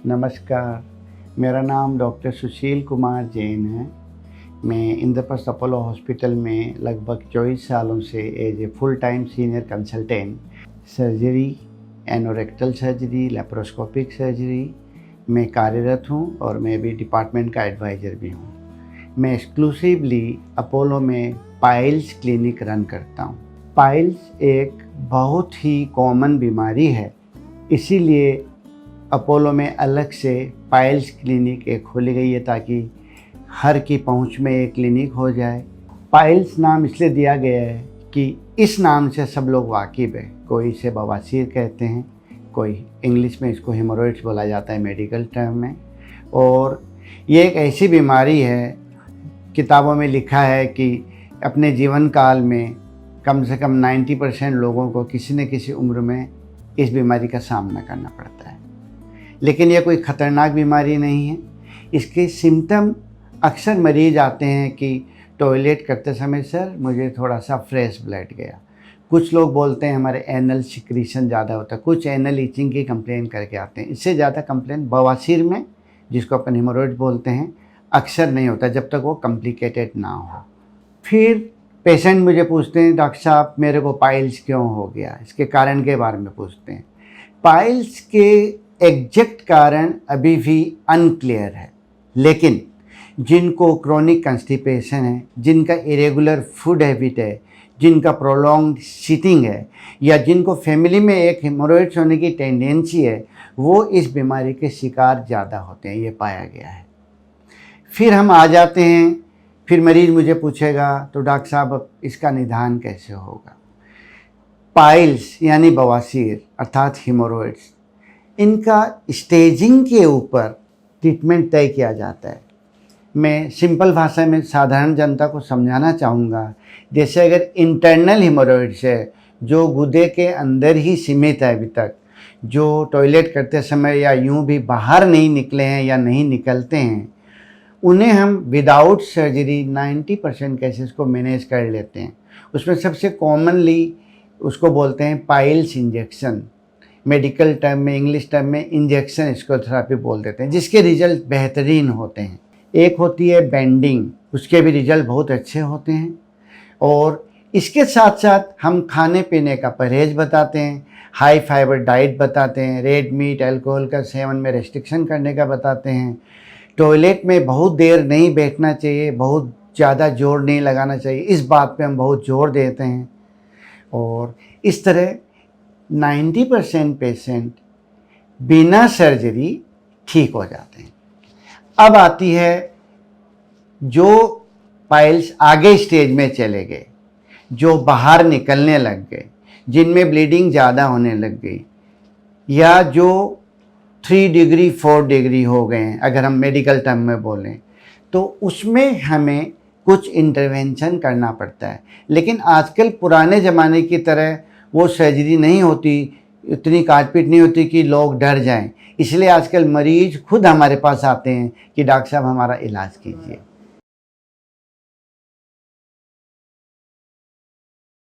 नमस्कार, मेरा नाम डॉक्टर सुशील कुमार जैन है। मैं इंद्रप्रस्थ अपोलो हॉस्पिटल में लगभग 24 सालों से as a full time senior consultant surgery, anorectal surgery, laparoscopic surgery में कार्यरत हूँ और मैं भी डिपार्टमेंट का एडवाइज़र भी हूँ। मैं एक्सक्लूसिवली अपोलो में पाइल्स क्लिनिक रन करता हूँ। पाइल्स एक बहुत ही कॉमन बीमारी है, इसीलिए अपोलो में अलग से पाइल्स क्लिनिक एक खोली गई है ताकि हर की पहुंच में एक क्लिनिक हो जाए। पाइल्स नाम इसलिए दिया गया है कि इस नाम से सब लोग वाकिफ़ है। कोई इसे बवासीर कहते हैं, कोई इंग्लिश में इसको हेमोरॉइड्स बोला जाता है मेडिकल टर्म में। और ये एक ऐसी बीमारी है, किताबों में लिखा है कि अपने जीवन काल में कम से कम 90% लोगों को किसी न किसी उम्र में इस बीमारी का सामना करना पड़ता है। लेकिन यह कोई ख़तरनाक बीमारी नहीं है। इसके सिम्टम अक्सर मरीज आते हैं कि टॉयलेट करते समय सर मुझे थोड़ा सा फ्रेश ब्लड गया। कुछ लोग बोलते हैं हमारे एनल सिक्रीशन ज़्यादा होता है, कुछ एनल ईचिंग की कंप्लेन करके आते हैं। इससे ज़्यादा कंप्लेन बवासीर में, जिसको अपन हेमोरॉइड बोलते हैं, अक्सर नहीं होता जब तक वो कॉम्प्लिकेटेड ना हो। फिर पेशेंट मुझे पूछते हैं डॉक्टर साहब मेरे को पाइल्स क्यों हो गया, इसके कारण के बारे में पूछते हैं। पाइल्स के एग्जैक्ट कारण अभी भी अनक्लियर है, लेकिन जिनको क्रोनिक कंस्टिपेशन है, जिनका इरेगुलर फूड हैबिट है, जिनका प्रोलॉन्ग्ड सीटिंग है, या जिनको फैमिली में एक हेमोरॉइड्स होने की टेंडेंसी है, वो इस बीमारी के शिकार ज़्यादा होते हैं, ये पाया गया है। फिर हम आ जाते हैं, फिर मरीज़ मुझे पूछेगा तो डॉक्टर साहब अब इसका निदान कैसे होगा। पाइल्स यानी बवासीर अर्थात हेमोरॉइड्स, इनका स्टेजिंग के ऊपर ट्रीटमेंट तय किया जाता है। मैं सिंपल भाषा में साधारण जनता को समझाना चाहूँगा, जैसे अगर इंटरनल हेमोरॉइड्स है जो गुर्दे के अंदर ही सीमित है अभी तक, जो टॉयलेट करते समय या यूं भी बाहर नहीं निकले हैं या नहीं निकलते हैं, उन्हें हम विदाउट सर्जरी 90% केसेस को मैनेज कर लेते हैं। उसमें सबसे कॉमनली उसको बोलते हैं पाइल्स इंजेक्शन, मेडिकल टर्म में, इंग्लिश टर्म में इंजेक्शन इसको थेरेपी बोल देते हैं, जिसके रिजल्ट बेहतरीन होते हैं। एक होती है बेंडिंग, उसके भी रिजल्ट बहुत अच्छे होते हैं। और इसके साथ साथ हम खाने पीने का परहेज बताते हैं, हाई फाइबर डाइट बताते हैं, रेड मीट, अल्कोहल का सेवन में रेस्ट्रिक्शन करने का बताते हैं। टॉयलेट में बहुत देर नहीं बैठना चाहिए, बहुत ज़्यादा जोर नहीं लगाना चाहिए, इस बात पे हम बहुत जोर देते हैं। और इस तरह 90% पेशेंट बिना सर्जरी ठीक हो जाते हैं। अब आती है जो पाइल्स आगे स्टेज में चले गए, जो बाहर निकलने लग गए, जिनमें ब्लीडिंग ज़्यादा होने लग गई, या जो 3 डिग्री 4 डिग्री हो गए हैं अगर हम मेडिकल टर्म में बोलें, तो उसमें हमें कुछ इंटरवेंशन करना पड़ता है। लेकिन आजकल पुराने ज़माने की तरह वो सर्जरी नहीं होती, इतनी काटपीट नहीं होती कि लोग डर जाएं। इसलिए आजकल मरीज़ खुद हमारे पास आते हैं कि डॉक्टर साहब हमारा इलाज कीजिए।